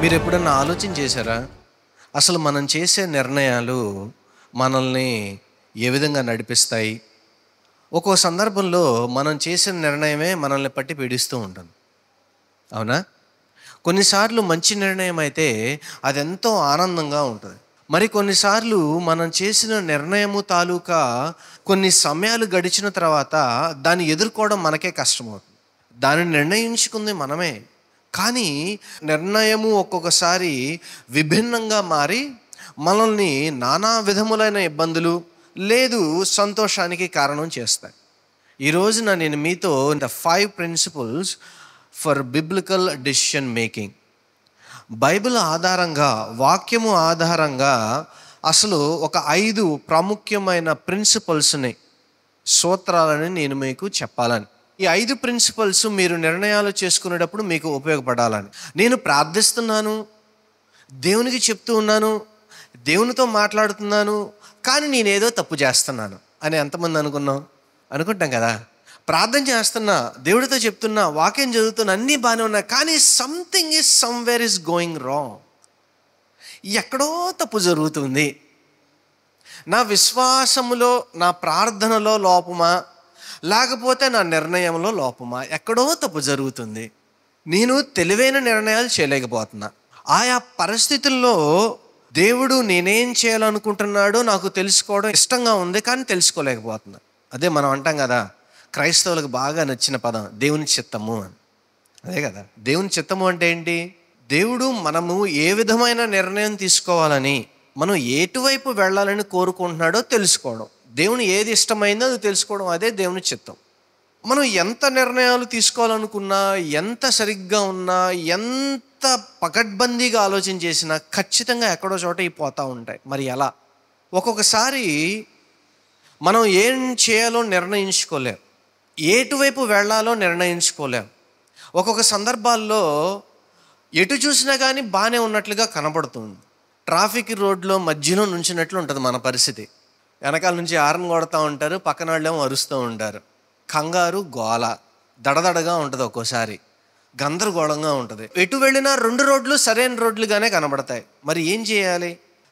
మీరు ఎప్పుడన్నా ఆలోచన చేశారా? అసలు మనం చేసే నిర్ణయాలు మనల్ని ఏ విధంగా నడిపిస్తాయి? ఒక్కో సందర్భంలో మనం చేసిన నిర్ణయమే మనల్ని పట్టి పీడిస్తూ ఉంటుంది. అవునా? కొన్నిసార్లు మంచి నిర్ణయం అయితే అదెంతో ఆనందంగా ఉంటుంది. మరి కొన్నిసార్లు మనం చేసిన నిర్ణయము తాలూకా కొన్ని సమయాలు గడిచిన తర్వాత దాన్ని ఎదుర్కోవడం మనకే కష్టమవుతుంది. దానిని నిర్ణయించుకుంది మనమే. కానీ నిర్ణయము ఒక్కొక్కసారి విభిన్నంగా మారి మనల్ని నానా విధములైన ఇబ్బందులు లేదు సంతోషానికి కారణం చేస్తాయి. ఈ రోజున నేను మీతో the 5 principles for biblical decision making, Bible ఆధారంగా, వాక్యము ఆధారంగా అసలు ఒక 5 ప్రాముఖ్యమైన ప్రిన్సిపల్స్ని, సూత్రాలని నేను మీకు చెప్పాలని. ఈ 5 ప్రిన్సిపల్స్ మీరు నిర్ణయాలు చేసుకునేటప్పుడు మీకు ఉపయోగపడాలని నేను ప్రార్థిస్తున్నాను, దేవునికి చెప్తూ ఉన్నాను, దేవునితో మాట్లాడుతున్నాను, కానీ నేనేదో తప్పు చేస్తున్నాను అని ఎంతమంది అనుకుంటాం కదా. ప్రార్థన చేస్తున్నా, దేవుడితో చెప్తున్నా, వాక్యం చదువుతున్నా, అన్నీ బాగానే ఉన్నా, కానీ something is somewhere is going wrong. ఎక్కడో తప్పు జరుగుతుంది. నా విశ్వాసములో, నా ప్రార్థనలో లోపమా, లేకపోతే నా నిర్ణయంలో లోపమా, ఎక్కడో తప్పు జరుగుతుంది. నేను తెలివైన నిర్ణయాలు చేయలేకపోతున్నా. ఆయా పరిస్థితుల్లో దేవుడు నేనేం చేయాలనుకుంటున్నాడో నాకు తెలుసుకోవడం ఇష్టంగా ఉంది, కానీ తెలుసుకోలేకపోతున్నా. అదే మనం అంటాం కదా, క్రైస్తవులకు బాగా నచ్చిన పదం దేవుని చిత్తము అని. అదే కదా, దేవుని చిత్తము అంటే ఏంటి? దేవుడు మనము ఏ విధమైన నిర్ణయం తీసుకోవాలని, మనం ఎటువైపు వెళ్ళాలని కోరుకుంటున్నాడో తెలుసుకోవడం. దేవుని ఏది ఇష్టమైందో అది తెలుసుకోవడం, అదే దేవుని చిత్తం. మనం ఎంత నిర్ణయాలు తీసుకోవాలనుకున్నా, ఎంత సరిగ్గా ఉన్నా, ఎంత పకడ్బందీగా ఆలోచన చేసినా ఖచ్చితంగా ఎక్కడో చోట పోతూ ఉంటాయి. మరి ఎలా? ఒక్కొక్కసారి మనం ఏం చేయాలో నిర్ణయించుకోలేం, ఎటువైపు వెళ్ళాలో నిర్ణయించుకోలేం. ఒక్కొక్క సందర్భాల్లో ఎటు చూసినా కానీ బాగానే ఉన్నట్లుగా కనబడుతుంది. ట్రాఫిక్ రోడ్లో మధ్యలో నుంచినట్లు ఉంటుంది మన పరిస్థితి. వెనకాల నుంచి హారన్ కొడుతూ ఉంటారు, పక్కన వాళ్ళేమో అరుస్తూ ఉంటారు. కంగారు, గోల, దడదడగా ఉంటుంది, ఒక్కోసారి గందరగోళంగా ఉంటుంది. ఎటు వెళ్ళినా 2 రోడ్లు సరైన రోడ్లుగానే కనబడతాయి. మరి ఏం చేయాలి?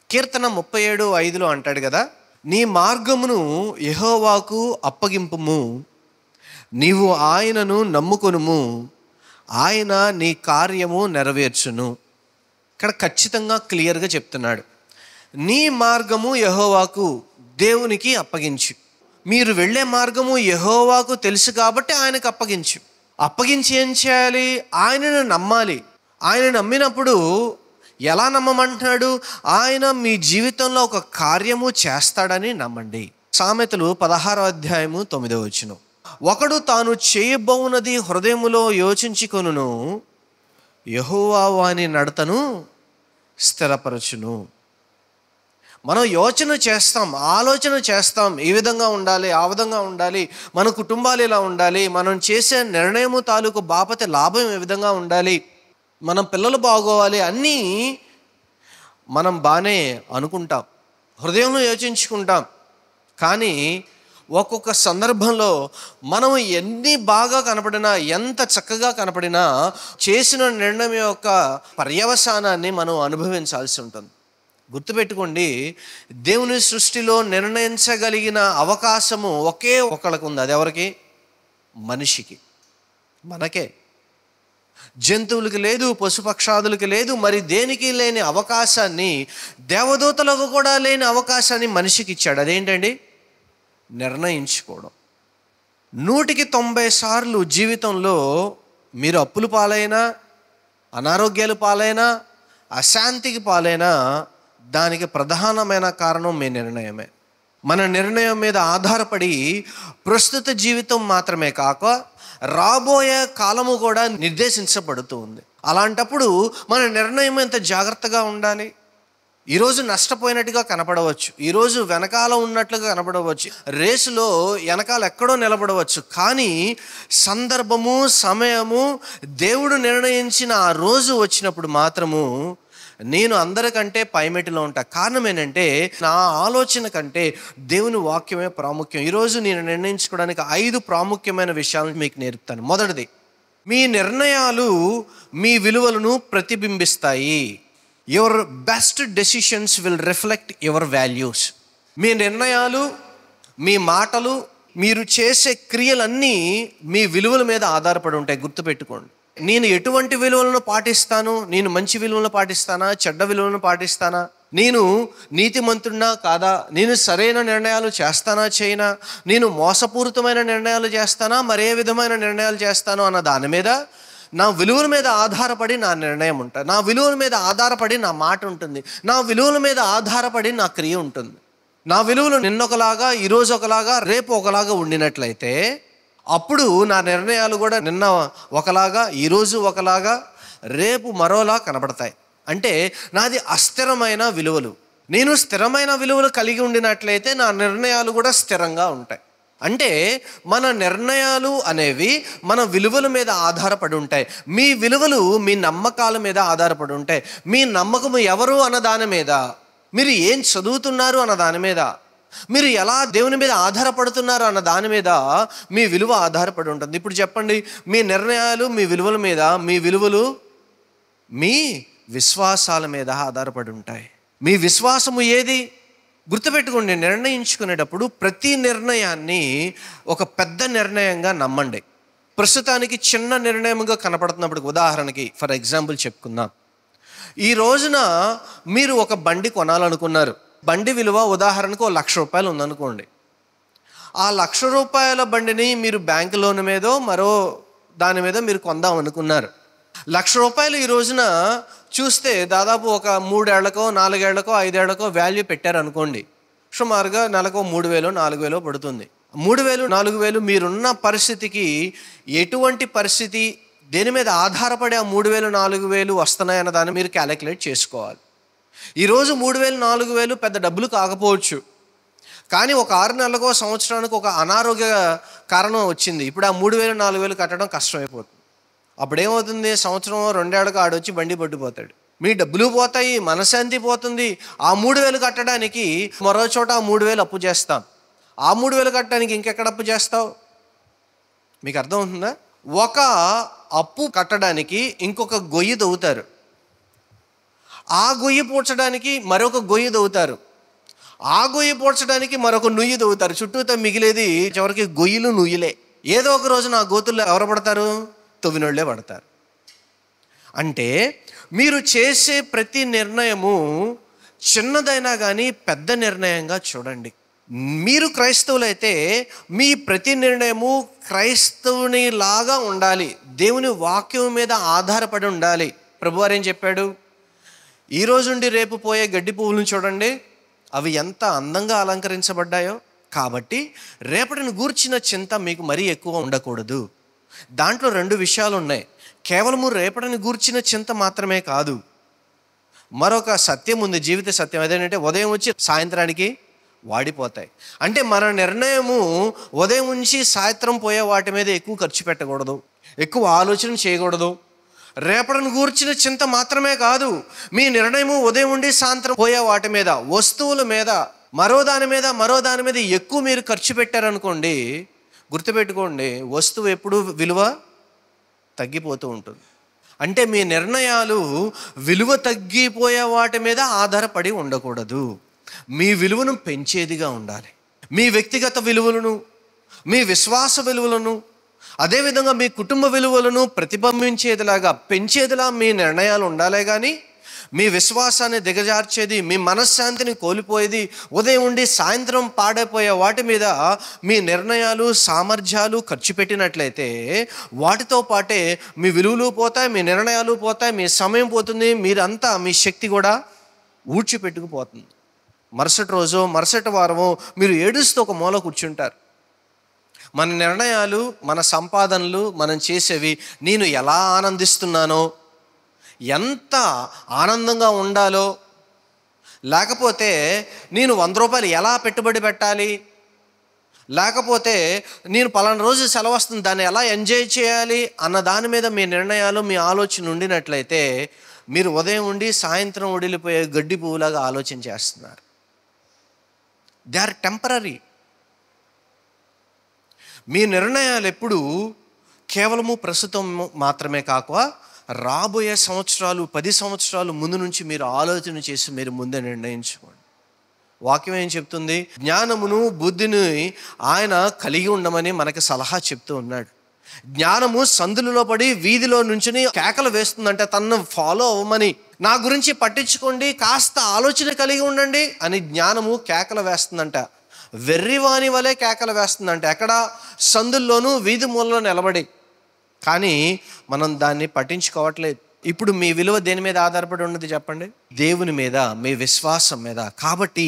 కీర్తన 37:5 అంటాడు కదా, నీ మార్గమును యెహోవాకు అప్పగింపుము, నీవు ఆయనను నమ్ముకొనుము, ఆయన నీ కార్యము నెరవేర్చును. ఇక్కడ ఖచ్చితంగా క్లియర్గా చెప్తున్నాడు, నీ మార్గము యెహోవాకు, దేవునికి అప్పగించు. మీరు వెళ్ళే మార్గము యెహోవాకు తెలుసు కాబట్టి ఆయనకు అప్పగించి ఏం చేయాలి? ఆయనను నమ్మాలి. ఆయన నమ్మినప్పుడు ఎలా నమ్మమంటున్నాడు? ఆయన మీ జీవితంలో ఒక కార్యము చేస్తాడని నమ్మండి. సామెతలు 16:9. ఒకడు తాను చేయబోవునది హృదయములో యోచించుకొనును, యెహోవా వాని నడతను స్థిరపరచును. మనం యోచన చేస్తాం, ఆలోచన చేస్తాం, ఈ విధంగా ఉండాలి, ఆ విధంగా ఉండాలి, మన కుటుంబాలు ఇలా ఉండాలి, మనం చేసే నిర్ణయము తాలూకు బాపతి లాభం ఏ విధంగా ఉండాలి, మనం పిల్లలు బాగోవాలి, అన్నీ మనం బాగానే అనుకుంటాం, హృదయంలో యోచించుకుంటాం. కానీ ఒక్కొక్క సందర్భంలో మనం ఎన్ని బాగా కనపడినా, ఎంత చక్కగా కనపడినా, చేసిన నిర్ణయం యొక్క పర్యవసానాన్ని మనం అనుభవించాల్సి ఉంటుంది. గుర్తుపెట్టుకోండి, దేవుని సృష్టిలో నిర్ణయించగలిగిన అవకాశము ఒకే ఒకళ్ళకు ఉంది. అది ఎవరికి? మనిషికి, మనకే. జంతువులకి లేదు, పశుపక్షాదులకి లేదు, మరి దేనికి లేని అవకాశాన్ని, దేవదూతలకు కూడా లేని అవకాశాన్ని మనిషికి ఇచ్చాడు. అదేంటండి? నిర్ణయించుకోవడం. 100కి 90 సార్లు జీవితంలో మీరు అప్పులు పాలైనా, అనారోగ్యాలు పాలైనా, అశాంతికి పాలైనా దానికి ప్రధానమైన కారణం మీ నిర్ణయమే. మన నిర్ణయం మీద ఆధారపడి ప్రస్తుత జీవితం మాత్రమే కాక రాబోయే కాలము కూడా నిర్దేశించబడుతూ ఉంది. అలాంటప్పుడు మన నిర్ణయం ఎంత జాగ్రత్తగా ఉండాలి. ఈరోజు నష్టపోయినట్టుగా కనపడవచ్చు, ఈరోజు వెనకాల ఉన్నట్లుగా కనపడవచ్చు, రేసులో వెనకాల ఎక్కడో నిలబడవచ్చు, కానీ సందర్భము, సమయము, దేవుడు నిర్ణయించిన ఆ రోజు వచ్చినప్పుడు మాత్రము నేను అందరికంటే పైమెటిలో ఉంటా. కారణం ఏంటంటే నా ఆలోచన కంటే దేవుని వాక్యమే ప్రాముఖ్యం. ఈరోజు నేను నిర్ణయించుకోవడానికి 5 ప్రాముఖ్యమైన విషయాలను మీకు నేర్పుతాను. మొదటిది, మీ నిర్ణయాలు మీ విలువలను ప్రతిబింబిస్తాయి. Your best decisions will reflect your values. మీ నిర్ణయాలు, మీ మాటలు, మీరు చేసే క్రియలన్నీ మీ విలువల మీద ఆధారపడి ఉంటాయి. గుర్తుపెట్టుకోండి. నేను ఎటువంటి విలువలను పాటిస్తాను? నేను మంచి విలువలను పాటిస్తానా, చెడ్డ విలువలను పాటిస్తానా? నేను నీతిమంతుడినా కాదా? నేను సరైన నిర్ణయాలు చేస్తానా చేయనా? నేను మోసపూరితమైన నిర్ణయాలు చేస్తానా, మరే విధమైన నిర్ణయాలు చేస్తానో అన్న దాని మీద, నా విలువల మీద ఆధారపడి నా నిర్ణయం ఉంటుంది. నా విలువల మీద ఆధారపడి నా మాట ఉంటుంది. నా విలువల మీద ఆధారపడి నా క్రియ ఉంటుంది. నా విలువలు నిన్నొకలాగా, ఈరోజు ఒకలాగా, రేపు ఒకలాగా ఉండినట్లయితే అప్పుడు నా నిర్ణయాలు కూడా నిన్న ఒకలాగా, ఈరోజు ఒకలాగా, రేపు మరోలా కనబడతాయి. అంటే నాది అస్థిరమైన విలువలు. నేను స్థిరమైన విలువలు కలిగి ఉండినట్లయితే నా నిర్ణయాలు కూడా స్థిరంగా ఉంటాయి. అంటే మన నిర్ణయాలు అనేవి మన విలువల మీద ఆధారపడి ఉంటాయి. మీ విలువలు మీ నమ్మకాల మీద ఆధారపడి ఉంటాయి. మీ నమ్మకము ఎవరు అన్న దాని మీద, మీరు ఏం చదువుతున్నారు అన్న దాని మీద, మీరు ఎలా దేవుని మీద ఆధారపడుతున్నారు అన్న దాని మీద మీ విలువ ఆధారపడి ఉంటుంది. ఇప్పుడు చెప్పండి, మీ నిర్ణయాలు మీ విలువల మీద, మీ విలువలు మీ విశ్వాసాల మీద ఆధారపడి ఉంటాయి. మీ విశ్వాసము ఏది? గుర్తుపెట్టుకోండి, నిర్ణయించుకునేటప్పుడు ప్రతి నిర్ణయాన్ని ఒక పెద్ద నిర్ణయంగా నమ్మండి. ప్రస్తుతానికి చిన్న నిర్ణయంగా కనపడుతున్నప్పుడు, ఉదాహరణకి ఫర్ ఎగ్జాంపుల్ చెప్పుకుందాం. ఈ రోజున మీరు ఒక బండి కొనాలనుకున్నారు. బండి విలువ ఉదాహరణకు ₹1,00,000 ఉందనుకోండి. ఆ ₹1,00,000 బండిని మీరు బ్యాంకు లోన్ మీదో మరో దాని మీద మీరు కొందాం అనుకున్నారు. ₹1,00,000 ఈ రోజున చూస్తే దాదాపు ఒక 3 ఏళ్లకో 4 ఏళ్లకో 5 ఏళ్లకో వాల్యూ పెట్టారనుకోండి. సుమారుగా నెలకు 3,000 4,000 పడుతుంది. 3,000 4,000 మీరున్న పరిస్థితికి ఎటువంటి పరిస్థితి, దేని మీద ఆధారపడి ఆ 3,000 4,000 వస్తున్నాయన్న దాన్ని మీరు క్యాలిక్యులేట్ చేసుకోవాలి. ఈరోజు 3,000 4,000 పెద్ద డబ్బులు కాకపోవచ్చు, కానీ ఒక 6 నెలలకో సంవత్సరానికి ఒక అనారోగ్య కారణం వచ్చింది. ఇప్పుడు ఆ 3,000 4,000 కట్టడం కష్టమైపోతుంది. అప్పుడు ఏమవుతుంది? సంవత్సరం 2 ఏళ్ళకు ఆడొచ్చి బండి పట్టిపోతాడు. మీ డబ్బులు పోతాయి, మనశ్శాంతి పోతుంది. ఆ 3,000 కట్టడానికి మరో చోట ఆ 3,000 అప్పు చేస్తాం. ఆ 3,000 కట్టడానికి ఇంకెక్కడ అప్పు చేస్తావు? మీకు అర్థం అవుతుందా? ఒక అప్పు కట్టడానికి ఇంకొక గొయ్యి తవ్వుతారు. ఆ గొయ్యి పూడ్చడానికి మరొక గొయ్యి తవ్వుతారు. ఆ గొయ్యి పూడ్చడానికి మరొక నుయ్యి తవ్వుతారు. చుట్టూతో మిగిలేది చివరికి గొయ్యిలు నుయ్యిలే. ఏదో ఒక రోజు నా గోతుల్లో ఎవరు పడతారు? తవ్వినోళ్లే పడతారు. అంటే మీరు చేసే ప్రతి నిర్ణయము చిన్నదైనా కానీ పెద్ద నిర్ణయంగా చూడండి. మీరు క్రైస్తవులైతే మీ ప్రతి నిర్ణయము క్రైస్తవుని లాగా ఉండాలి. దేవుని వాక్యం మీద ఆధారపడి ఉండాలి. ప్రభువారు ఏం చెప్పాడు? ఈ రోజుండి రేపు పోయే గడ్డి పువ్వులను చూడండి, అవి ఎంత అందంగా అలంకరించబడ్డాయో. కాబట్టి రేపటిని గూర్చిన చింత మీకు మరీ ఎక్కువ ఉండకూడదు. దాంట్లో 2 విషయాలు ఉన్నాయి. కేవలము రేపటిని గూర్చిన చింత మాత్రమే కాదు, మరొక సత్యం ఉంది, జీవిత సత్యం. అదేంటంటే ఉదయం వచ్చి సాయంత్రానికి వాడిపోతాయి. అంటే మన నిర్ణయము ఉదయం నుంచి సాయంత్రం పోయే వాటి మీద ఎక్కువ ఖర్చు పెట్టకూడదు, ఎక్కువ ఆలోచన చేయకూడదు. రేపటిని గూర్చిన చింత మాత్రమే కాదు, మీ నిర్ణయము ఉదయం ఉండి సాయంత్రం పోయే వాటి మీద, వస్తువుల మీద, మరో దాని మీద ఎక్కువ మీరు ఖర్చు పెట్టారనుకోండి, గుర్తుపెట్టుకోండి, వస్తువు ఎప్పుడు విలువ తగ్గిపోతూ ఉంటుంది. అంటే మీ నిర్ణయాలు విలువ తగ్గిపోయే వాటి మీద ఆధారపడి ఉండకూడదు. మీ విలువను పెంచేదిగా ఉండాలి. మీ వ్యక్తిగత విలువలను, మీ విశ్వాస విలువలను, అదేవిధంగా మీ కుటుంబ విలువలను ప్రతిబింబించేదిలాగా, పెంచేదిలా మీ నిర్ణయాలు ఉండాలే కానీ మీ విశ్వాసాన్ని దిగజార్చేది, మీ మనశ్శాంతిని కోల్పోయేది, ఉదయం ఉండి సాయంత్రం పాడైపోయే వాటి మీద మీ నిర్ణయాలు సామర్థ్యాలు ఖర్చు పెట్టినట్లయితే వాటితో పాటే మీ విలువలు పోతాయి, మీ నిర్ణయాలు పోతాయి, మీ సమయం పోతుంది, మీరంతా మీ శక్తి కూడా ఊడ్చిపెట్టుకుపోతుంది. మరుసటి రోజు మరుసటి వారము మీరు ఏడుస్తూ ఒక మూల కూర్చుంటారు. మన నిర్ణయాలు, మన సంపాదనలు, మనం చేసేవి నేను ఎలా ఆనందిస్తున్నానో, ఎంత ఆనందంగా ఉండాలో, లేకపోతే నేను ₹100 ఎలా పెట్టుబడి పెట్టాలి, లేకపోతే నేను పలానా రోజు సెలవు వస్తుంది దాన్ని ఎలా ఎంజాయ్ చేయాలి అన్న దాని మీద మీ నిర్ణయాలు, మీ ఆలోచన ఉండినట్లయితే మీరు ఉదయం ఉండి సాయంత్రం వడిలిపోయే గడ్డి పువ్వులాగా ఆలోచన చేస్తున్నారు. They are temporary. మీ నిర్ణయాలు ఎప్పుడు కేవలము ప్రస్తుతం మాత్రమే కాక రాబోయే సంవత్సరాలు 10 సంవత్సరాలు ముందు నుంచి మీరు ఆలోచన చేసి మీరు ముందే నిర్ణయించుకోండి. వాక్యం ఏం చెప్తుంది? జ్ఞానమును బుద్ధిని ఆయన కలిగి ఉండమని మనకి సలహా చెప్తూ ఉన్నాడు. జ్ఞానము సందులలో పడి వీధిలో నుంచుని కేకలు వేస్తుందంటే తనను ఫాలో అవ్వమని, నా గురించి పట్టించుకోండి, కాస్త ఆలోచన కలిగి ఉండండి అని జ్ఞానము కేకలు వేస్తుందంట. వెర్రివాని వలె కేకలు వేస్తుందంట. ఎక్కడ? సందుల్లోనూ వీధి మూలలో నిలబడి. కానీ మనం దాన్ని పట్టించుకోవట్లేదు. ఇప్పుడు మీ విలువ దేని మీద ఆధారపడి ఉన్నది చెప్పండి? దేవుని మీద, మీ విశ్వాసం మీద. కాబట్టి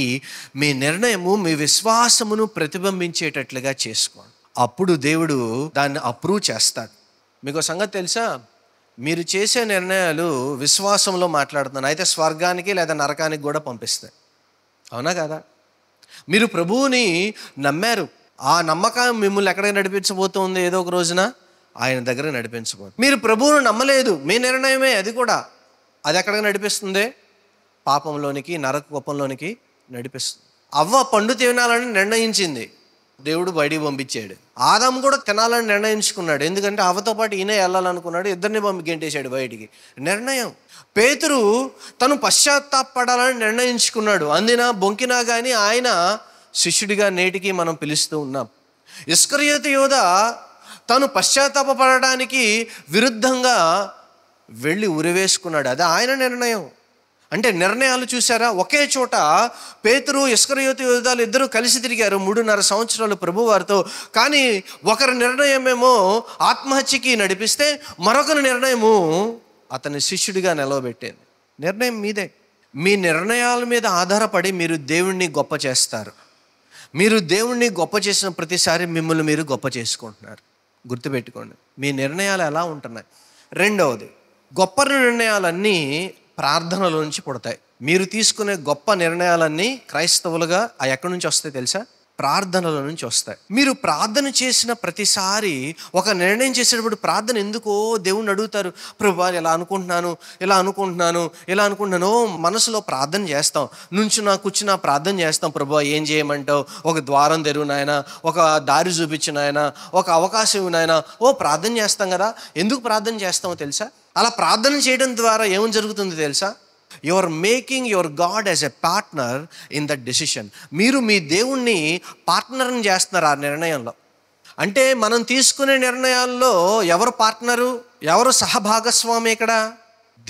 మీ నిర్ణయము మీ విశ్వాసమును ప్రతిబింబించేటట్లుగా చేసుకోండి. అప్పుడు దేవుడు దాన్ని అప్రూవ్ చేస్తాడు. మీకు సంగతి తెలుసా? మీరు చేసే నిర్ణయాలు విశ్వాసంలో మాట్లాడుతున్నాను అయితే స్వర్గానికి లేదా నరకానికి కూడా పంపిస్తాయి. అవునా కదా? మీరు ప్రభువుని నమ్మారు. ఆ నమ్మకం మిమ్మల్ని ఎక్కడికి నడిపించబోతుంది? ఏదో ఒక రోజున ఆయన దగ్గర నడిపించబోతుంది. మీరు ప్రభువును నమ్మలేదు, మీ నిర్ణయమే అది కూడా. అది ఎక్కడికి నడిపిస్తుంది? పాపంలోనికి, నరక కోపంలోనికి నడిపిస్తుంది. అవ్వ పండు తినాలని నిర్ణయించింది, దేవుడు బయటికి పంపించాడు. ఆదాము కూడా తినాలని నిర్ణయించుకున్నాడు, ఎందుకంటే అవ్వతో పాటు ఈయన వెళ్ళాలనుకున్నాడు. ఇద్దరిని గెంటేశాడు బయటికి. నిర్ణయం. పేతురు తను పశ్చాత్తాపడాలని నిర్ణయించుకున్నాడు. అందినా బొంకినా కానీ ఆయన శిష్యుడిగా నేటికి మనం పిలుస్తూ ఉన్నాం. ఇస్కరియోతు యోధ తను పశ్చాత్తాపడడానికి విరుద్ధంగా వెళ్ళి ఉరివేసుకున్నాడు. అది ఆయన నిర్ణయం. అంటే నిర్ణయాలు చూసారా? ఒకే చోట పేతురు, ఇస్కరియోతు యోధాలు ఇద్దరు కలిసి తిరిగారు 3.5 సంవత్సరాలు ప్రభు వారితో. కానీ ఒకరి నిర్ణయమేమో ఆత్మహత్యకి నడిపిస్తే మరొకరి నిర్ణయము అతని శిష్యుడిగా నిలవబెట్టింది. నిర్ణయం మీదే. మీ నిర్ణయాల మీద ఆధారపడి మీరు దేవుణ్ణి గొప్ప చేస్తారు. మీరు దేవుణ్ణి గొప్ప చేసిన ప్రతిసారి మిమ్మల్ని మీరు గొప్ప చేసుకుంటున్నారు. గుర్తుపెట్టుకోండి, మీ నిర్ణయాలు ఎలా ఉంటున్నాయి. రెండవది, గొప్ప నిర్ణయాలన్నీ ప్రార్థనల నుంచి పుడతాయి. మీరు తీసుకునే గొప్ప నిర్ణయాలన్నీ క్రైస్తవులుగా ఎక్కడి నుంచి వస్తాయి తెలుసా? ప్రార్థనల నుంచి వస్తాయి. మీరు ప్రార్థన చేసిన ప్రతిసారి ఒక నిర్ణయం చేసేటప్పుడు ప్రార్థన ఎందుకో దేవుణ్ణి అడుగుతారు. ప్రభువా ఇలా అనుకుంటున్నాను మనసులో ప్రార్థన చేస్తాం. నుంచున్నా కూర్చున్నా ప్రార్థన చేస్తాం. ప్రభువా ఏం చేయమంటావు? ఒక ద్వారం తెరువు నాయనా, ఒక దారి చూపించు నాయనా, ఒక అవకాశం ఇవ్వు నాయనా. ప్రార్థన చేస్తాం కదా. ఎందుకు ప్రార్థన చేస్తామో తెలుసా? అలా ప్రార్థన చేయడం ద్వారా ఏం జరుగుతుందో తెలుసా? You are making your god as a partner in that decision. మీరు మీ దేవుణ్ణి పార్ట్నర్ని చేస్తున్నారు ఆ నిర్ణయంలో. అంటే మనం తీసుకునే నిర్ణయాల్లో ఎవరు పార్ట్నరు, ఎవరు సహభాగస్వామి? ఇక్కడ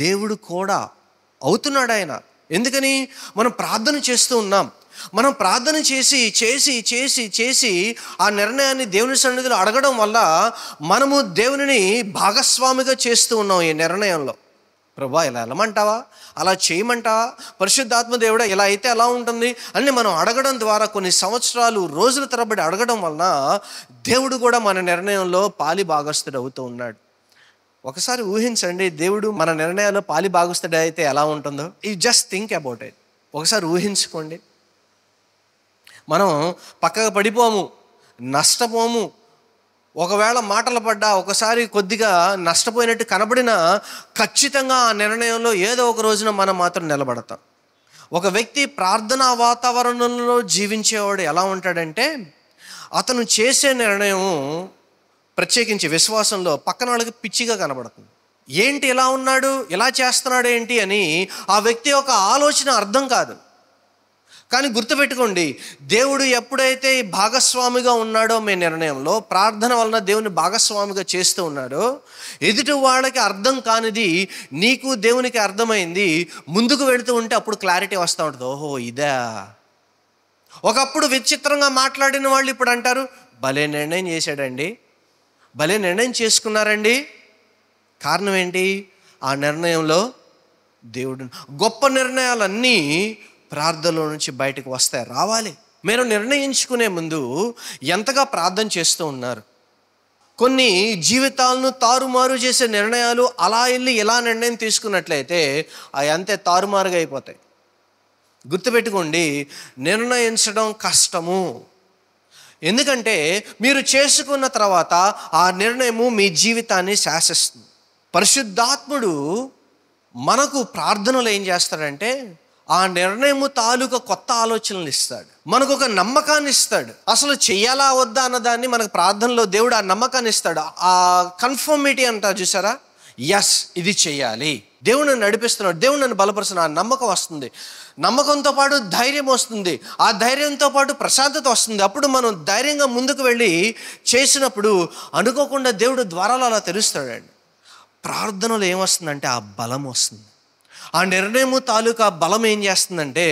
దేవుడు కూడా అవుతున్నాడు ఆయన. ఎందుకని? మనం ప్రార్థన చేస్తూ ఉన్నాం. మనం ప్రార్థన చేసి చేసి చేసి చేసి ఆ నిర్ణయాన్ని దేవుని సన్నిధిలో అడగడం వల్ల మనము దేవునిని భాగస్వామిగా చేస్తూ ఉన్నాం ఈ నిర్ణయంలో. ప్రభువా ఇలా వెళ్ళమంటావా, అలా చేయమంటావా, పరిశుద్ధాత్మ దేవుడా ఇలా అయితే ఎలా ఉంటుంది అని మనం అడగడం ద్వారా కొన్ని సంవత్సరాలు రోజుల తరబడి అడగడం వలన దేవుడు కూడా మన నిర్ణయంలో పాలి భాగస్థుడు అవుతూ ఉన్నాడు. ఒకసారి ఊహించండి, దేవుడు మన నిర్ణయాల్లో పాలి భాగస్థుడు అయితే ఎలా ఉంటుందో. You just think about it. ఒకసారి ఊహించుకోండి. మనం పక్కగా పడిపోము, నష్టపోము. ఒకవేళ మాటలు పడ్డా, ఒకసారి కొద్దిగా నష్టపోయినట్టు కనబడినా ఖచ్చితంగా ఆ నిర్ణయంలో ఏదో ఒక రోజున మనం మాత్రం నిలబడతాం. ఒక వ్యక్తి ప్రార్థనా వాతావరణంలో జీవించేవాడు ఎలా ఉంటాడంటే, అతను చేసే నిర్ణయం ప్రత్యేకించి విశ్వాసంలో పక్కన వాళ్ళకి పిచ్చిగా కనబడుతుంది. ఏంటి ఇలా ఉన్నాడు, ఇలా చేస్తున్నాడు ఏంటి అని ఆ వ్యక్తి యొక్క ఆలోచన అర్థం కాదు. కానీ గుర్తుపెట్టుకోండి, దేవుడు ఎప్పుడైతే భాగస్వామిగా ఉన్నాడో మీ నిర్ణయంలో, ప్రార్థన వలన దేవుని భాగస్వామిగా చేస్తూ ఉన్నాడో, ఎదుటి వాళ్ళకి అర్థం కానిది నీకు దేవునికి అర్థమైంది. ముందుకు వెళుతూ ఉంటే అప్పుడు క్లారిటీ వస్తూ ఉంటుంది. ఓహో ఇదా. ఒకప్పుడు విచిత్రంగా మాట్లాడిన వాళ్ళు ఇప్పుడు అంటారు, భలే నిర్ణయం చేశాడండి, భలే నిర్ణయం చేసుకున్నారండి. కారణం ఏంటి? ఆ నిర్ణయంలో దేవుడు. గొప్ప నిర్ణయాలన్నీ ప్రార్థనలో నుంచి బయటకు వస్తాయి, రావాలి. మీరు నిర్ణయించుకునే ముందు ఎంతగా ప్రార్థన చేస్తూ ఉన్నారు? కొన్ని జీవితాలను తారుమారు చేసే నిర్ణయాలు అలా వెళ్ళి ఎలా నిర్ణయం తీసుకున్నట్లయితే అవి అంతే తారుమారుగా అయిపోతాయి. గుర్తుపెట్టుకోండి, నిర్ణయించడం కష్టము. ఎందుకంటే మీరు చేసుకున్న తర్వాత ఆ నిర్ణయము మీ జీవితాన్ని శాసిస్తుంది. పరిశుద్ధాత్ముడు మనకు ప్రార్థనలు ఏం చేస్తాడంటే ఆ నిర్ణయము తాలూకా కొత్త ఆలోచనలు ఇస్తాడు, మనకు ఒక నమ్మకాన్ని ఇస్తాడు. అసలు చెయ్యాలా వద్దా అన్నదాన్ని మనకు ప్రార్థనలో దేవుడు ఆ నమ్మకాన్ని ఇస్తాడు. ఆ కన్ఫర్మిటీ అంటారు చూసారా, ఎస్ ఇది చెయ్యాలి, దేవుడు నన్ను నడిపిస్తున్నాడు, దేవుడు నన్ను బలపరుస్తున్నాడు, ఆ నమ్మకం వస్తుంది. నమ్మకంతో పాటు ధైర్యం వస్తుంది, ఆ ధైర్యంతో పాటు ప్రశాంతత వస్తుంది. అప్పుడు మనం ధైర్యంగా ముందుకు వెళ్ళి చేసినప్పుడు అనుకోకుండా దేవుడు ద్వారాలు అలా తెరుస్తాడండి. ప్రార్థనలో ఏమొస్తుందంటే ఆ బలం వస్తుంది. ఆ నిర్ణయము తాలూకా బలం ఏం చేస్తుందంటే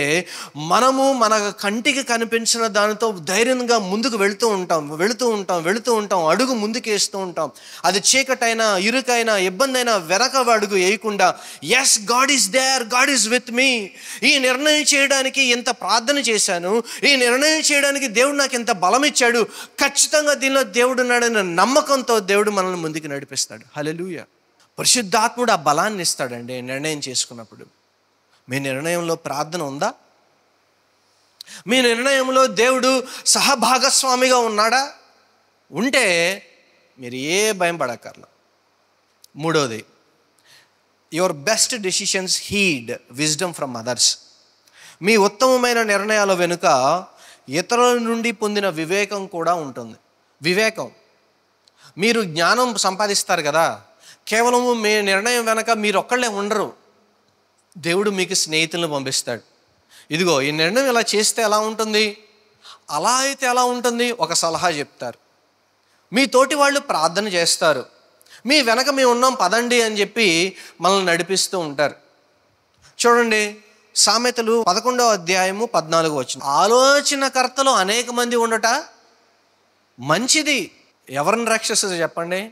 మనము మన కంటికి కనిపించిన దానితో ధైర్యంగా ముందుకు వెళుతూ ఉంటాం, అడుగు ముందుకు వేస్తూ ఉంటాం. అది చీకటైనా, ఇరుకైనా, ఇబ్బంది అయినా వెనక అడుగు వేయకుండా yes God is there, God is with me. ఈ నిర్ణయం చేయడానికి ఎంత ప్రార్థన చేశాను, ఈ నిర్ణయం చేయడానికి దేవుడు నాకు ఎంత బలం ఇచ్చాడు, ఖచ్చితంగా దీనిలో దేవుడు ఉన్నాడనే నమ్మకంతో దేవుడు మనల్ని ముందుకు నడిపిస్తాడు. హల్లెలూయా. పరిశుద్ధాత్ముడు ఆ బలాన్ని ఇస్తాడండి నిర్ణయం చేసుకున్నప్పుడు. మీ నిర్ణయంలో ప్రార్థన ఉందా? మీ నిర్ణయంలో దేవుడు సహభాగస్వామిగా ఉన్నాడా? ఉంటే మీరు ఏ భయం పడక్కర్లా. మూడోది, your best decisions heed wisdom from others. మీ ఉత్తమమైన నిర్ణయాల వెనుక ఇతరుల నుండి పొందిన వివేకం కూడా ఉంటుంది. వివేకం, మీరు జ్ఞానం సంపాదిస్తారు కదా, కేవలము మీ నిర్ణయం వెనక మీరు ఒక్కళ్ళే ఉండరు. దేవుడు మీకు స్నేహితులను పంపిస్తాడు. ఇదిగో ఈ నిర్ణయం ఇలా చేస్తే ఎలా ఉంటుంది, అలా అయితే ఎలా ఉంటుంది, ఒక సలహా చెప్తారు. మీ తోటి వాళ్ళు ప్రార్థన చేస్తారు, మీ వెనక మేము ఉన్నాం పదండి అని చెప్పి మనల్ని నడిపిస్తూ ఉంటారు. చూడండి, సామెతలు 11వ అధ్యాయము 14వ వచనం, ఆలోచనకర్తలు అనేక మంది ఉండట మంచిది. ఎవరిని రక్షిస్తుంది చెప్పండి?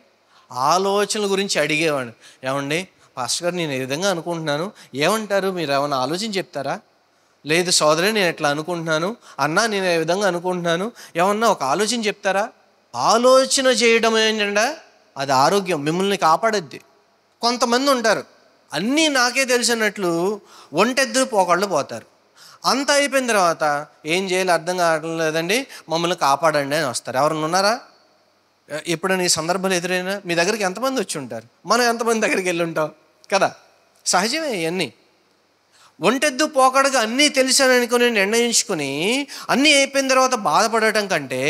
ఆలోచనల గురించి అడిగేవాడు. ఏమండి పాస్టర్ గారు నేను ఈ విధంగా అనుకుంటున్నాను, ఏమంటారు, మీరు ఏమైనా ఆలోచన చెప్తారా? లేదు సోదరి నేను ఎట్లా అనుకుంటున్నాను, అన్నా నేను ఏ విధంగా అనుకుంటున్నాను, ఏమన్నా ఒక ఆలోచన చెప్తారా? ఆలోచన చేయడం ఏంటంటే అది ఆరోగ్యం, మిమ్మల్ని కాపాడద్ది. కొంతమంది ఉంటారు అన్నీ నాకే తెలిసినట్లు ఒంటెద్దురు పోకళ్ళు పోతారు. అంత అయిపోయిన తర్వాత ఏం చేయాలి అర్థం కావడం లేదండి, మమ్మల్ని కాపాడండి అని వస్తారు. ఎవరన్నా ఉన్నారా? ఎప్పుడైనా ఈ సందర్భాలు ఎదురైనా మీ దగ్గరికి ఎంతమంది వచ్చి ఉంటారు? మనం ఎంతమంది దగ్గరికి వెళ్ళి ఉంటాం కదా, సహజమే. ఇవన్నీ ఒంటెద్దు పోకడగా అన్నీ తెలిసాననుకుని నిర్ణయించుకుని అన్నీ అయిపోయిన తర్వాత బాధపడటం కంటే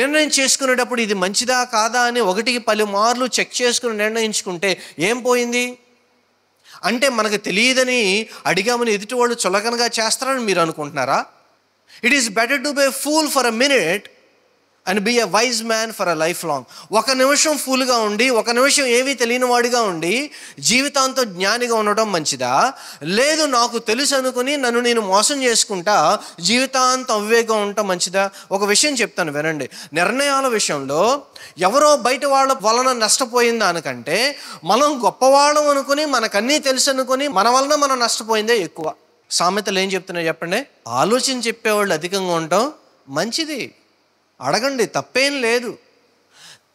నిర్ణయం చేసుకునేటప్పుడు ఇది మంచిదా కాదా అని 1కి 10 మార్లు చెక్ చేసుకుని నిర్ణయించుకుంటే ఏం పోయింది? అంటే మనకు తెలియదని అడిగామని ఎదుటి వాళ్ళు చులకనగా చేస్తారని మీరు అనుకుంటున్నారా? It is better to be a fool for a minute and be a wise man for a life long. ఒక నిమిషం ఫూల్గా ఉండి, ఒక నిమిషం ఏమీ తెలియని వాడిగా ఉండి జీవితాంతం జ్ఞానిగా ఉండటం మంచిదా, లేదు నాకు తెలుసు అనుకుని నన్ను నేను మోసం చేసుకుంటా జీవితాంతం అవివేకంగా ఉండటం మంచిదా? ఒక విషయం చెప్తాను వినండి. నిర్ణయాల విషయంలో ఎవరో బయట వాళ్ళ వలన నష్టపోయిన దానికంటే మనం గొప్పవాళ్ళం అనుకుని మనకన్నీ తెలుసు అనుకుని మన వలన మనం నష్టపోయిందే ఎక్కువ. సామెతలు ఏం చెప్తున్నాయి చెప్పండి? ఆలోచన చెప్పేవాళ్ళు అధికంగా ఉండటం మంచిది. అడగండి, తప్పేం లేదు.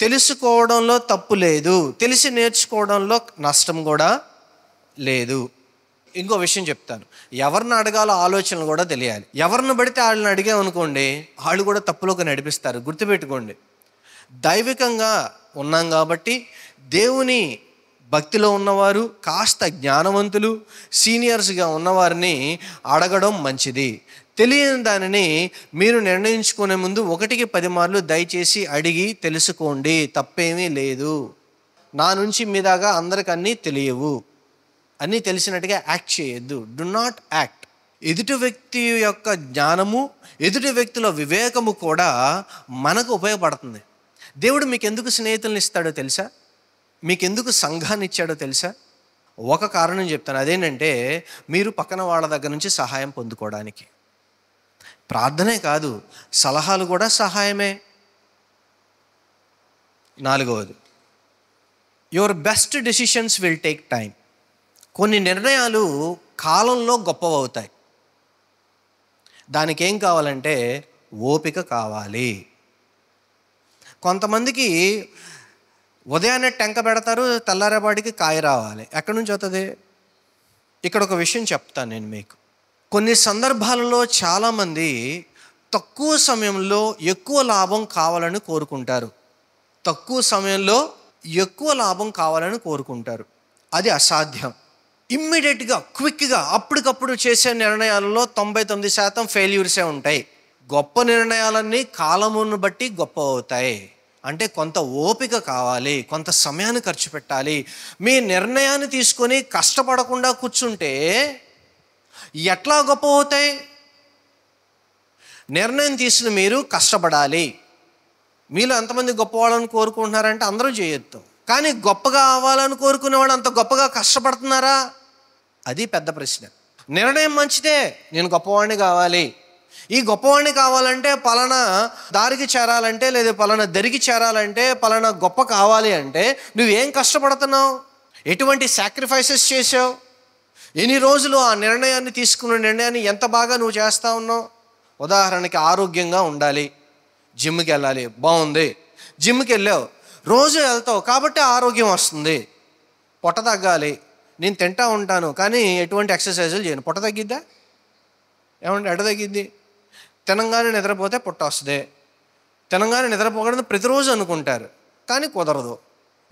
తెలుసుకోవడంలో తప్పు లేదు, తెలిసి నేర్చుకోవడంలో నష్టం కూడా లేదు. ఇంకో విషయం చెప్తాను, ఎవరిని అడగాలో ఆలోచనలు కూడా తెలియాలి. ఎవరిని పడితే వాళ్ళని అడిగామనుకోండి వాళ్ళు కూడా తప్పులోకి నడిపిస్తారు. గుర్తుపెట్టుకోండి, దైవికంగా ఉన్నాం కాబట్టి దేవుని భక్తిలో ఉన్నవారు, కాస్త జ్ఞానవంతులు, సీనియర్స్గా ఉన్నవారిని అడగడం మంచిది. తెలియని దానిని మీరు నిర్ణయించుకునే ముందు 1కి 10 మార్లు దయచేసి అడిగి తెలుసుకోండి, తప్పేమీ లేదు. నా నుంచి మీ దాకా అందరికి అన్నీ తెలియవు, అన్నీ తెలిసినట్టుగా యాక్ట్ చేయొద్దు. Do not act. ఎదుటి వ్యక్తి యొక్క జ్ఞానము, ఎదుటి వ్యక్తిలో వివేకము కూడా మనకు ఉపయోగపడుతుంది. దేవుడు మీకు ఎందుకు స్నేహితులను ఇస్తాడో తెలుసా? మీకెందుకు సంఘాన్ని ఇచ్చాడో తెలుసా? ఒక కారణం చెప్తాను, అదేంటంటే మీరు పక్కన వాళ్ళ దగ్గర నుంచి సహాయం పొందుకోవడానికి. ప్రార్థనే కాదు, సలహాలు కూడా సహాయమే. 4వది, your best decisions will take time. కొన్ని నిర్ణయాలు కాలంలో గొప్పవవుతాయి. దానికి ఏం కావాలంటే ఓపిక కావాలి. కొంతమందికి ఉదయాన్నే టెంక పెడతారు, తెల్లారేపాటికి కాయ రావాలి. ఎక్కడి నుంచి వస్తుంది? ఇక్కడ ఒక విషయం చెప్తాను నేను మీకు. కొన్ని సందర్భాలలో చాలామంది తక్కువ సమయంలో ఎక్కువ లాభం కావాలని కోరుకుంటారు. తక్కువ సమయంలో ఎక్కువ లాభం కావాలని కోరుకుంటారు. అది అసాధ్యం. ఇమ్మీడియట్గా క్విక్గా అప్పటికప్పుడు చేసే నిర్ణయాలలో 99% ఫెయిల్యూర్సే ఉంటాయి. గొప్ప నిర్ణయాలన్నీ కాలమును బట్టి గొప్ప అవుతాయి. అంటే కొంత ఓపిక కావాలి, కొంత సమయాన్ని ఖర్చు పెట్టాలి. మీ నిర్ణయాన్ని తీసుకొని కష్టపడకుండా కూర్చుంటే ఎట్లా గొప్ప అవుతాయి? నిర్ణయం తీసిన మీరు కష్టపడాలి. మీలో ఎంతమంది గొప్పవాళ్ళని కోరుకుంటున్నారంటే అందరూ చేయొద్దు. కానీ గొప్పగా అవ్వాలని కోరుకునే వాళ్ళు అంత గొప్పగా కష్టపడుతున్నారా? అది పెద్ద ప్రశ్న. నిర్ణయం మంచిదే, నేను గొప్పవాడిని కావాలి. ఈ గొప్పవాడిని కావాలంటే పలానా దారికి చేరాలంటే, లేదా పలానా దరికి చేరాలంటే, పలానా గొప్ప కావాలి అంటే నువ్వేం కష్టపడుతున్నావు? ఎటువంటి సాక్రిఫైసెస్ చేసావు? ఎన్ని రోజులు ఆ నిర్ణయాన్ని తీసుకున్న నిర్ణయాన్ని ఎంత బాగా నువ్వు చేస్తా ఉన్నావు? ఉదాహరణకి ఆరోగ్యంగా ఉండాలి, జిమ్కి వెళ్ళాలి, బాగుంది. జిమ్కి వెళ్ళావు, రోజు వెళ్తావు కాబట్టి ఆరోగ్యం వస్తుంది. పొట్ట తగ్గాలి, నేను తింటా ఉంటాను కానీ ఎటువంటి ఎక్సర్సైజులు చేయను, పొట్ట తగ్గిద్దా? ఏమంటే ఎడ తగ్గిద్ది? తినంగానే నిద్రపోతే పొట్ట వస్తుంది. తినంగానే నిద్రపోకూడదు ప్రతిరోజు అనుకుంటారు కానీ కుదరదు.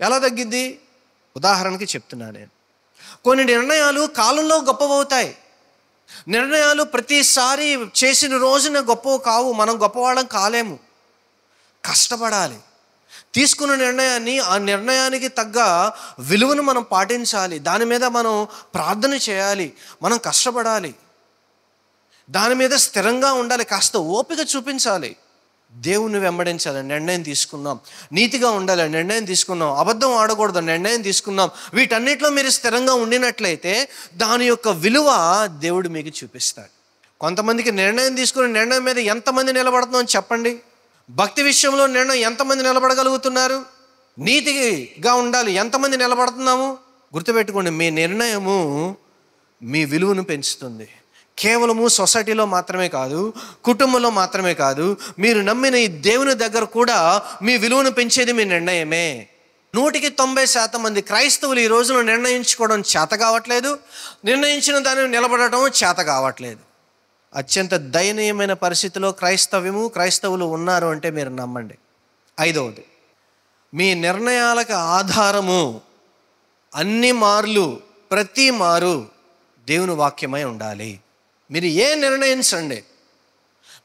ఎలా తగ్గిద్ది? ఉదాహరణకి చెప్తున్నా నేను. కొన్ని నిర్ణయాలు కాలంలో గొప్పవవుతాయి. నిర్ణయాలు ప్రతిసారి చేసిన రోజున గొప్పవి కావు. మనం గొప్పవాళ్ళం కాలేము. కష్టపడాలి. తీసుకున్న నిర్ణయాన్ని, ఆ నిర్ణయానికి తగ్గ విలువను మనం పాటించాలి. దాని మీద మనం ప్రార్థన చేయాలి, మనం కష్టపడాలి, దాని మీద స్థిరంగా ఉండాలి, కాస్త ఓపిక చూపించాలి. దేవుణ్ణి వెంబడించాలి, నిర్ణయం తీసుకున్నాం. నీతిగా ఉండాలి, నిర్ణయం తీసుకున్నాం. అబద్ధం ఆడకూడదు, నిర్ణయం తీసుకున్నాం. వీటన్నిటిలో మీరు స్థిరంగా ఉండినట్లయితే దాని యొక్క విలువ దేవుడు మీకు చూపిస్తాడు. కొంతమందికి నిర్ణయం తీసుకున్న నిర్ణయం మీద ఎంతమంది నిలబడుతున్నాం చెప్పండి? భక్తి విషయంలో నిర్ణయం ఎంతమంది నిలబడగలుగుతున్నారు? నీతిగా ఉండాలి, ఎంతమంది నిలబడుతున్నాము? గుర్తుపెట్టుకోండి, మీ నిర్ణయము మీ విలువను పెంచుతుంది. కేవలము సొసైటీలో మాత్రమే కాదు, కుటుంబంలో మాత్రమే కాదు, మీరు నమ్మిన ఈ దేవుని దగ్గర కూడా మీ విలువను పెంచేది మీ నిర్ణయమే. 100% మంది క్రైస్తవులు ఈ రోజున నిర్ణయించుకోవడం చేత కావట్లేదు, నిర్ణయించిన దాన్ని నిలబడటం చేత కావట్లేదు. అత్యంత దయనీయమైన పరిస్థితిలో క్రైస్తవులు ఉన్నారు అంటే మీరు నమ్మండి. 5వది, మీ నిర్ణయాలకు ఆధారము అన్ని మార్లు, ప్రతి మారు దేవుని వాక్యమై ఉండాలి. మీరు ఏ నిర్ణయించండి,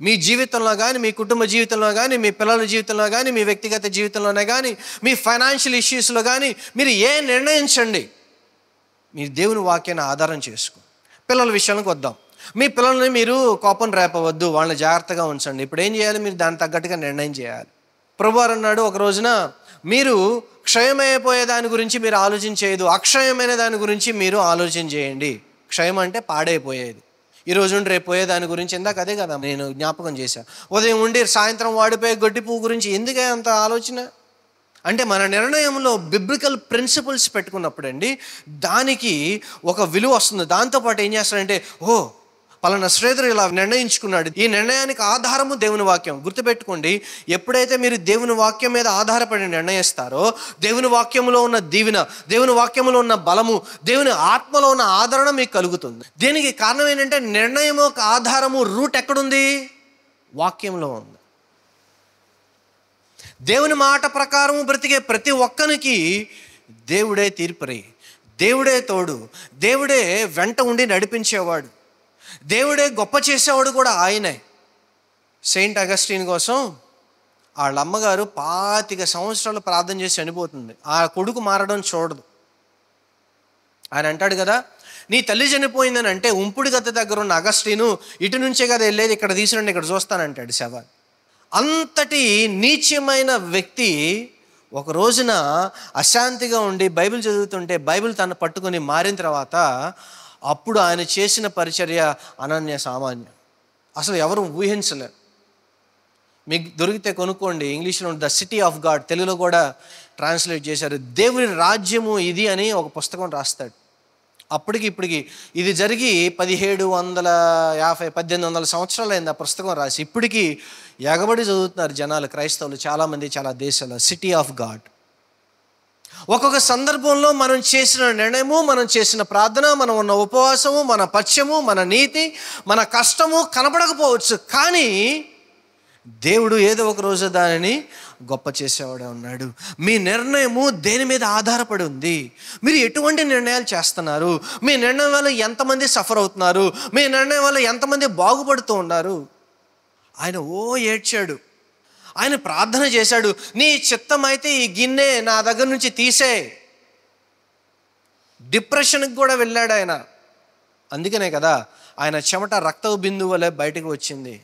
మీ జీవితంలో కానీ, మీ కుటుంబ జీవితంలో కానీ, మీ పిల్లల జీవితంలో కానీ, మీ వ్యక్తిగత జీవితంలోనే కానీ, మీ ఫైనాన్షియల్ ఇష్యూస్లో కానీ, మీరు ఏ నిర్ణయించండి, మీరు దేవుని వాక్యాన్ని ఆధారం చేసుకో. పిల్లల విషయానికి వద్దాం. మీ పిల్లల్ని మీరు కోపం రేపవద్దు, వాళ్ళని జాగ్రత్తగా ఉంచండి. ఇప్పుడు ఏం చేయాలి? మీరు దానికి తగ్గట్టుగా నిర్ణయం చేయాలి. ప్రభువారు అన్నాడు ఒక రోజున, మీరు క్షయమైపోయే దాని గురించి మీరు ఆలోచించేది, అక్షయమైన దాని గురించి మీరు ఆలోచన చేయండి. క్షయం అంటే పాడైపోయేది. ఈరోజు ఉండి రేపు పోయే దాని గురించి, ఇందాక అదే కదా నేను జ్ఞాపకం చేశాను. ఉదయం ఉండి సాయంత్రం వాడిపోయే గడ్డి పువ్వు గురించి ఎందుకే అంత ఆలోచన? అంటే మన నిర్ణయంలో బిబ్లికల్ ప్రిన్సిపల్స్ పెట్టుకున్నప్పుడు అండి దానికి ఒక విలువ వస్తుంది. దాంతోపాటు ఏం చేస్తాడంటే, పలానా శ్రీధర్ ఇలా నిర్ణయించుకున్నాడు, ఈ నిర్ణయానికి ఆధారము దేవుని వాక్యం. గుర్తుపెట్టుకోండి, ఎప్పుడైతే మీరు దేవుని వాక్యం మీద ఆధారపడి నిర్ణయిస్తారో దేవుని వాక్యంలో ఉన్న దీవెన, దేవుని వాక్యంలో ఉన్న బలము, దేవుని ఆత్మలో ఉన్న ఆదరణ మీకు కలుగుతుంది. దీనికి కారణం ఏంటంటే నిర్ణయం యొక్క ఆధారము, రూట్ ఎక్కడుంది? వాక్యంలో ఉంది. దేవుని మాట ప్రకారము బ్రతికే ప్రతి ఒక్కరికి దేవుడే తీర్పరి, దేవుడే తోడు, దేవుడే వెంట ఉండి నడిపించేవాడు, దేవుడే గొప్ప చేసేవాడు కూడా ఆయనే. సెయింట్ అగస్టిన్ కోసం వాళ్ళ అమ్మగారు 25 సంవత్సరాలు ప్రార్థన చేసి చనిపోతుంది. ఆ కొడుకు మారడం చూడదు. ఆయన అంటాడు కదా, నీ తల్లి చనిపోయిందని అంటే ఉంపుడి గత దగ్గర ఉన్న అగస్టిను ఇటు నుంచే కదా వెళ్ళేది, ఇక్కడ తీసుకురండి, ఇక్కడ చూస్తానంటాడు శవాన్ని. అంతటి నీచమైన వ్యక్తి ఒక రోజున అశాంతిగా ఉండి బైబిల్ చదువుతుంటే బైబిల్ తను పట్టుకొని మారిన తర్వాత అప్పుడు ఆయన చేసిన పరిచర్య అనన్య సామాన్యం. అసలు ఎవరు ఊహించలేరు. మీకు దొరికితే కొనుక్కోండి. ఇంగ్లీష్లో ద సిటీ ఆఫ్ గాడ్, తెలుగులో కూడా ట్రాన్స్లేట్ చేశారు. దేవుని రాజ్యము ఇది అని ఒక పుస్తకం రాస్తాడు. అప్పటికి ఇప్పటికి ఇది జరిగి 1750-1800 సంవత్సరాలు అయింది ఆ పుస్తకం రాసి. ఇప్పటికీ ఎగబడి చదువుతున్నారు జనాలు, క్రైస్తవులు చాలామంది, చాలా దేశాల్లో. City of God. ఒక్కొక్క సందర్భంలో మనం చేసిన నిర్ణయము, మనం చేసిన ప్రార్థన, మనం ఉన్న ఉపవాసము, మన పథ్యము, మన నీతి, మన కష్టము కనపడకపోవచ్చు. కానీ దేవుడు ఏదో ఒక రోజు దానిని గొప్ప చేసేవాడే ఉన్నాడు. మీ నిర్ణయము దేని మీద ఆధారపడి ఉంది? మీరు ఎటువంటి నిర్ణయాలు చేస్తున్నారు? మీ నిర్ణయం వల్ల ఎంతమంది సఫర్ అవుతున్నారు? మీ నిర్ణయం వల్ల ఎంతమంది బాగుపడుతూ ఉన్నారు? ఆయన ఏడ్చాడు, ఆయన ప్రార్థన చేశాడు, నీ చిత్తం అయితే ఈ గిన్నె నా దగ్గర నుంచి తీసే. డిప్రెషన్కి కూడా వెళ్ళాడు ఆయన. అందుకనే కదా ఆయన చెమట రక్తపు బిందువు వలె బయటకు వచ్చింది.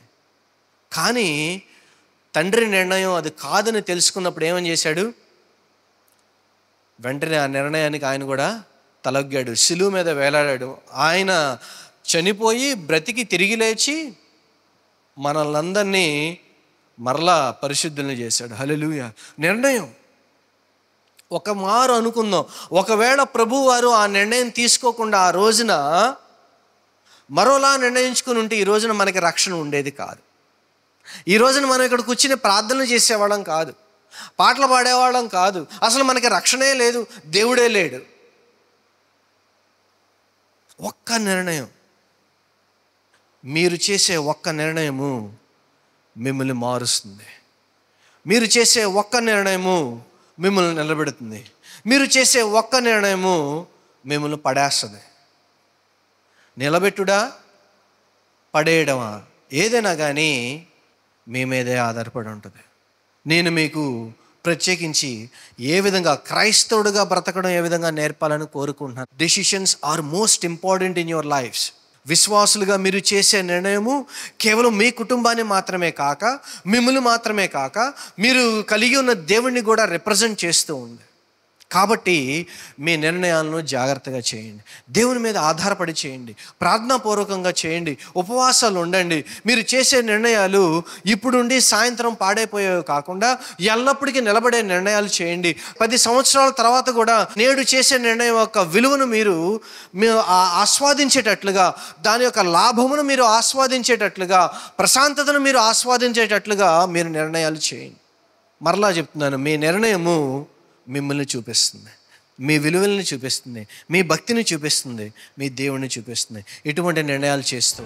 కానీ తండ్రి నిర్ణయం అది కాదని తెలుసుకున్నప్పుడు ఏమని చేశాడు? వెంటనే ఆ నిర్ణయానికి ఆయన కూడా తలొగ్గాడు, సిలువ మీద వేలాడాడు. ఆయన చనిపోయి బ్రతికి తిరిగి లేచి మనల్ని అందరినీ మరలా పరిశుద్ధుల్ని చేశాడు. హల్లెలూయా. నిర్ణయం ఒక మారు అనుకుందాం, ఒకవేళ ప్రభువారు ఆ నిర్ణయం తీసుకోకుండా ఆ రోజున మరోలా నిర్ణయించుకుని ఉంటే ఈ రోజున మనకి రక్షణ ఉండేది కాదు. ఈ రోజున మనం ఇక్కడ కూర్చుని ప్రార్థనలు చేసేవాళ్ళం కాదు, పాటలు పాడేవాళ్ళం కాదు, అసలు మనకి రక్షణే లేదు, దేవుడే లేడు. ఒక్క నిర్ణయం, మీరు చేసే ఒక్క నిర్ణయము మిమ్మల్ని మారుస్తుంది. మీరు చేసే ఒక్క నిర్ణయము మిమ్మల్ని నిలబెడుతుంది. మీరు చేసే ఒక్క నిర్ణయము మిమ్మల్ని పడేస్తుంది. నిలబెట్టుడా పడేయడమా ఏదైనా కానీ మీ మీదే ఆధారపడి ఉంటుంది. నేను మీకు ప్రత్యేకించి ఏ విధంగా క్రైస్తవుడిగా బ్రతకడం ఏ విధంగా నేర్పాలని కోరుకుంటున్నాను. Decisions are most important in your lifes. విశ్వాసులుగా మీరు చేసే నిర్ణయము కేవలం మీ కుటుంబాన్ని మాత్రమే కాక, మిమ్మల్ని మాత్రమే కాక, మీరు కలిగి ఉన్న దేవుణ్ణి కూడా రిప్రజెంట్ చేస్తూ ఉంది. కాబట్టి మీ నిర్ణయాలను జాగ్రత్తగా చేయండి, దేవుని మీద ఆధారపడి చేయండి, ప్రార్థనాపూర్వకంగా చేయండి, ఉపవాసాలు ఉండండి. మీరు చేసే నిర్ణయాలు ఇప్పుడుండి సాయంత్రం పాడైపోయేవి కాకుండా ఎల్లప్పటికీ నిలబడే నిర్ణయాలు చేయండి. 10 సంవత్సరాల తర్వాత కూడా నేడు చేసే నిర్ణయం యొక్క విలువను మీరు ఆస్వాదించేటట్లుగా, దాని యొక్క లాభమును మీరు ఆస్వాదించేటట్లుగా, ప్రశాంతతను మీరు ఆస్వాదించేటట్లుగా మీరు నిర్ణయాలు చేయండి. మరలా చెప్తున్నాను, మీ నిర్ణయము మిమ్మల్ని చూపిస్తుంది, మీ విలువల్ని చూపిస్తుంది, మీ భక్తిని చూపిస్తుంది, మీ దేవుణ్ణి చూపిస్తుంది. ఇటువంటి నిర్ణయాలు చేస్తూ